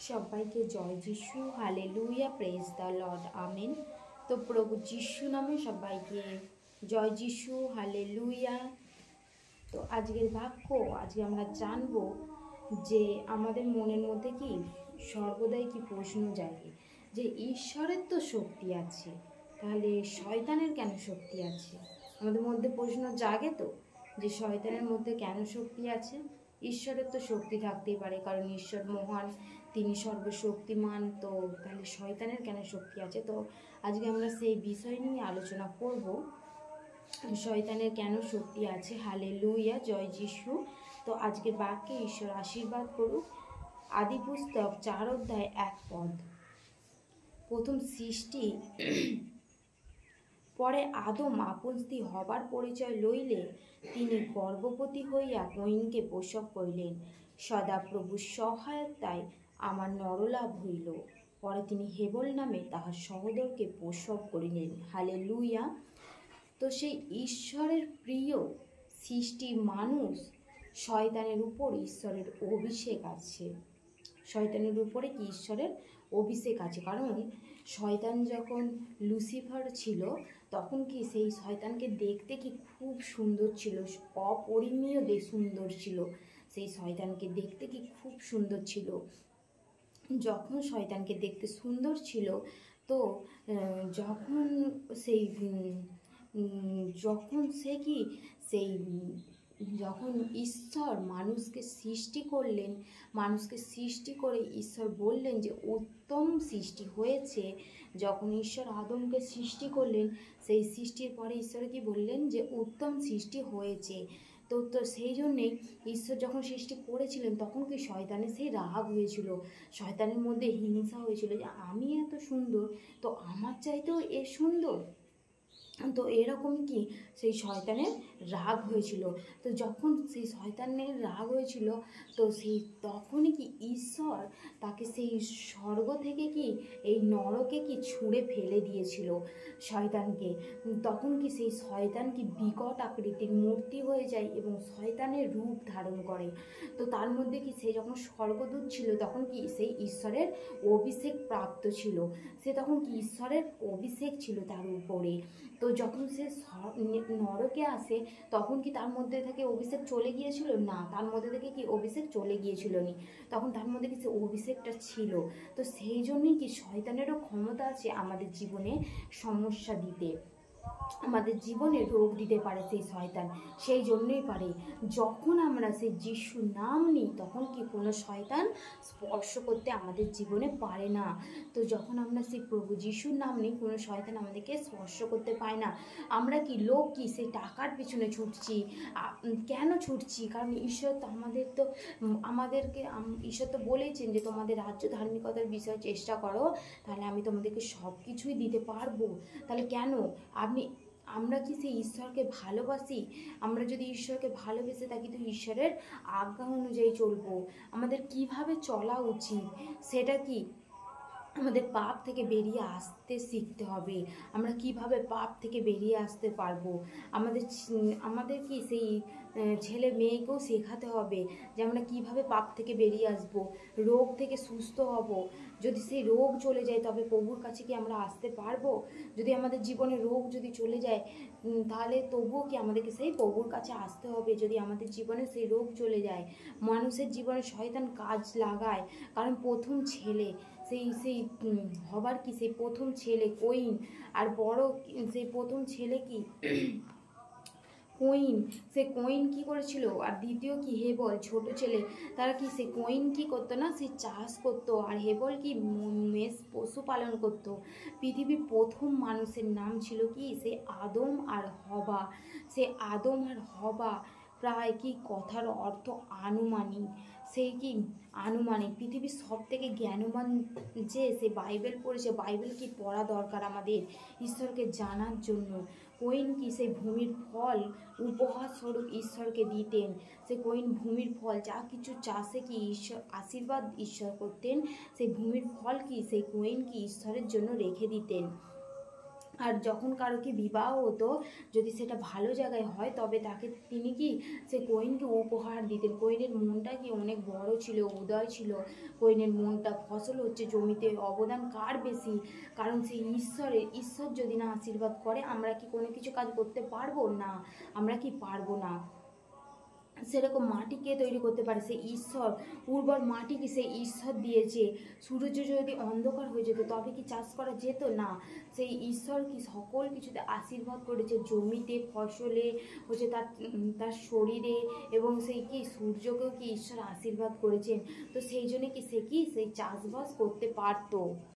সবাইকে জয় যিশু, hallelujah, praise the Lord, amen. তো প্রভু যিশু নামে সবাইকে জয় যিশু, হালেলুয়া। তো আজকের বাক্য আজকে আমরা জানবো যে আমাদের মনের মধ্যে কি সর্বদাই কি প্রশ্ন জাগে যে ঈশ্বরের তো শক্তি আছে, তাহলে শয়তানের কেন শক্তি আছে? আমাদের মধ্যে প্রশ্ন জাগে তো যে শয়তানের মধ্যে কেন শক্তি আছে? ঈশ্বরের তো শক্তি থাকতেই পারে, কারণ ঈশ্বর মহান, তিনি সর্বশক্তিমান। তো তাহলে শয়তানের কেন শক্তি আছে? তো আজকে আমরা সেই বিষয় নিয়ে আলোচনা করব, শয়তানের কেন শক্তি আছে। হালেলুয়া, জয় যিশু। তো আজকে বাক্যে ঈশ্বর আশীর্বাদ করুক। আদি পুস্তক 4 অধ্যায় 1 পদ। প্রথম সৃষ্টি। পরে আদম আপন স্ত্রী হবার পরিচয় লইলে তিনি গর্ভবতী হইয়া কইনকে প্রসব করিলেন। সদাপ্রভুর সহায়তায় আমার নরলাভ হইল। পরে তিনি হেবল নামে তাহার সহোদরকে প্রসব করিলেন। হালেলুয়া। তো সেই ঈশ্বরের প্রিয় সৃষ্টি মানুষ, শয়তানের উপর ঈশ্বরের অভিষেক আছে। শয়তানের উপরে কি ঈশ্বরের অভিষেক আছে? কারণ শয়তান যখন লুসিফার ছিল তখন কি সেই শয়তানকে দেখতে কি খুব সুন্দর ছিল, অপরিমেয় সুন্দর ছিল। সেই শয়তানকে দেখতে কি খুব সুন্দর ছিল। যখন শয়তানকে দেখতে সুন্দর ছিল, তো যখন সেই যখন সে কি সেই যখন ঈশ্বর মানুষকে সৃষ্টি করলেন, মানুষকে সৃষ্টি করে ঈশ্বর বললেন যে উত্তম সৃষ্টি হয়েছে। যখন ঈশ্বর আদমকে সৃষ্টি করলেন, সেই সৃষ্টির পরে ঈশ্বর কি বললেন যে উত্তম সৃষ্টি হয়েছে। তো সেই জন্যেই ঈশ্বর যখন সৃষ্টি করেছিলেন তখন কি শয়তানের সেই রাগ হয়েছিল, শয়তানের মধ্যে হিংসা হয়েছিল যে আমি এত সুন্দর, তো আমার চাইতেও এ সুন্দর। তো এরকম কি সেই শয়তানের রাগ হয়েছিল। তো যখন সেই শয়তানের রাগ হয়েছিল, তো সেই তখনই কি ঈশ্বর তাকে সেই স্বর্গ থেকে কি এই নরকে কি ছুঁড়ে ফেলে দিয়েছিল শয়তানকে। তখন কি সেই শয়তান কি বিকট আকৃতির মূর্তি হয়ে যায় এবং শয়তানের রূপ ধারণ করে। তো তার মধ্যে কি সে যখন স্বর্গদূত ছিল তখন কি সেই ঈশ্বরের অভিষেক প্রাপ্ত ছিল, সে তখন কি ঈশ্বরের অভিষেক ছিল তার উপরে। তো যখন সে নরকে আসে তখন কি তার মধ্যে থেকে অভিষেক চলে গিয়েছিল? না, তার মধ্যে থেকে কি অভিষেক চলে গিয়েছিল নি, তখন তার মধ্যে কি সে অভিষেকটা ছিল। তো সেই জন্যই কি শয়তানেরও ক্ষমতা আছে আমাদের জীবনে সমস্যা দিতে, আমাদের জীবনে রোগ দিতে পারে সেই শয়তান। সেই জন্যই পারে যখন আমরা সেই যিশুর নাম নিই তখন কি কোনো শয়তান স্পর্শ করতে আমাদের জীবনে পারে না। তো যখন আমরা সেই প্রভু যিশুর নাম নিই কোনো শয়তান আমাদেরকে স্পর্শ করতে পায় না। আমরা কি লোক কি সেই টাকার পিছনে ছুটছি। কেন ছুটছি? কারণ ঈশ্বর তো আমাদেরকে ঈশ্বর তো বলেছেন যে তোমাদের রাজ্য ধার্মিকতার বিষয়ে চেষ্টা করো, তাহলে আমি তোমাদেরকে সব কিছুই দিতে পারবো। তাহলে কেন আমরা কি সেই ঈশ্বরকে ভালোবাসি? আমরা যদি ঈশ্বরকে ভালোবেসে থাকি তো ঈশ্বরের আজ্ঞা অনুযায়ী চলবো। আমাদের কিভাবে চলা উচিত সেটা কি আমাদের পাপ থেকে বেরিয়ে আসতে শিখতে হবে। আমরা কিভাবে পাপ থেকে বেরিয়ে আসতে পারবো? আমাদের কি সেই ছেলে মেয়েকেও শেখাতে হবে যে আমরা কিভাবে পাপ থেকে বেরিয়ে আসব, রোগ থেকে সুস্থ হব। যদি সেই রোগ চলে যায় তবে প্রভুর কাছে কি আমরা আসতে পারবো? যদি আমাদের জীবনে রোগ যদি চলে যায় তাহলে তবুও কি আমাদেরকে সেই প্রভুর কাছে আসতে হবে? যদি আমাদের জীবনে সেই রোগ চলে যায়, মানুষের জীবনে শয়তান কাজ লাগায়, কারণ প্রথম ছেলে সেই হবার কি সেই প্রথম ছেলে কইন, আর বড় সেই প্রথম ছেলে কি কইন, সে কইন কি করেছিল, আর দ্বিতীয় কি হেবল ছোট ছেলে, তারা কি সে কইন কি করতো না, সে চাষ করতো, আর হেবল কি মেষ পশুপালন করতো। পৃথিবীর প্রথম মানুষের নাম ছিল কি সে আদম আর হবা। সে আদম আর হবা প্রায় কি কথার অর্থ আনুমানিক। সেই কি আনুমানিক পৃথিবীর সব থেকে জ্ঞানবান যে সে বাইবেল পড়েছে। বাইবেল কি পড়া দরকার আমাদের ঈশ্বরকে জানার জন্য। কইন কি সেই ভূমির ফল উপহার স্বরূপ ঈশ্বরকে দিতেন। সে কইন ভূমির ফল যা কিছু চাষে কি ঈশ্বর আশীর্বাদ ঈশ্বর করতেন, সেই ভূমির ফল কি সেই কইন কি ঈশ্বরের জন্য রেখে দিতেন। আর যখন কারো কি বিবাহ হতো, যদি সেটা ভালো জায়গায় হয় তবে তাকে তিনি কি সে কোয়েনকে উপহার দিতেন। কোয়েনের মনটা কি অনেক বড় ছিল, উদয় ছিল কোয়েনের মনটা। ফসল হচ্ছে জমিতে, অবদান কার বেশি? কারণ সেই ঈশ্বর যদি না আশীর্বাদ করে আমরা কি কোনো কিছু কাজ করতে পারবো না? আমরা কি পারবো না? সেরকম মাটি কে তৈরি করতে পারে? সেই ঈশ্বর। উর্বর মাটিকে সেই ঈশ্বর দিয়েছে। সূর্য যদি অন্ধকার হয়ে যেত তবে কি চাষ করা যেত? না। সেই ঈশ্বর কি সকল কিছুতে আশীর্বাদ করেছে, জমিতে, ফসলে, হচ্ছে তার তার শরীরে, এবং সেই কি সূর্যকেও কি ঈশ্বর আশীর্বাদ করেছেন। তো সেই জন্য কি সে কি সেই চাষবাস করতে পারতো।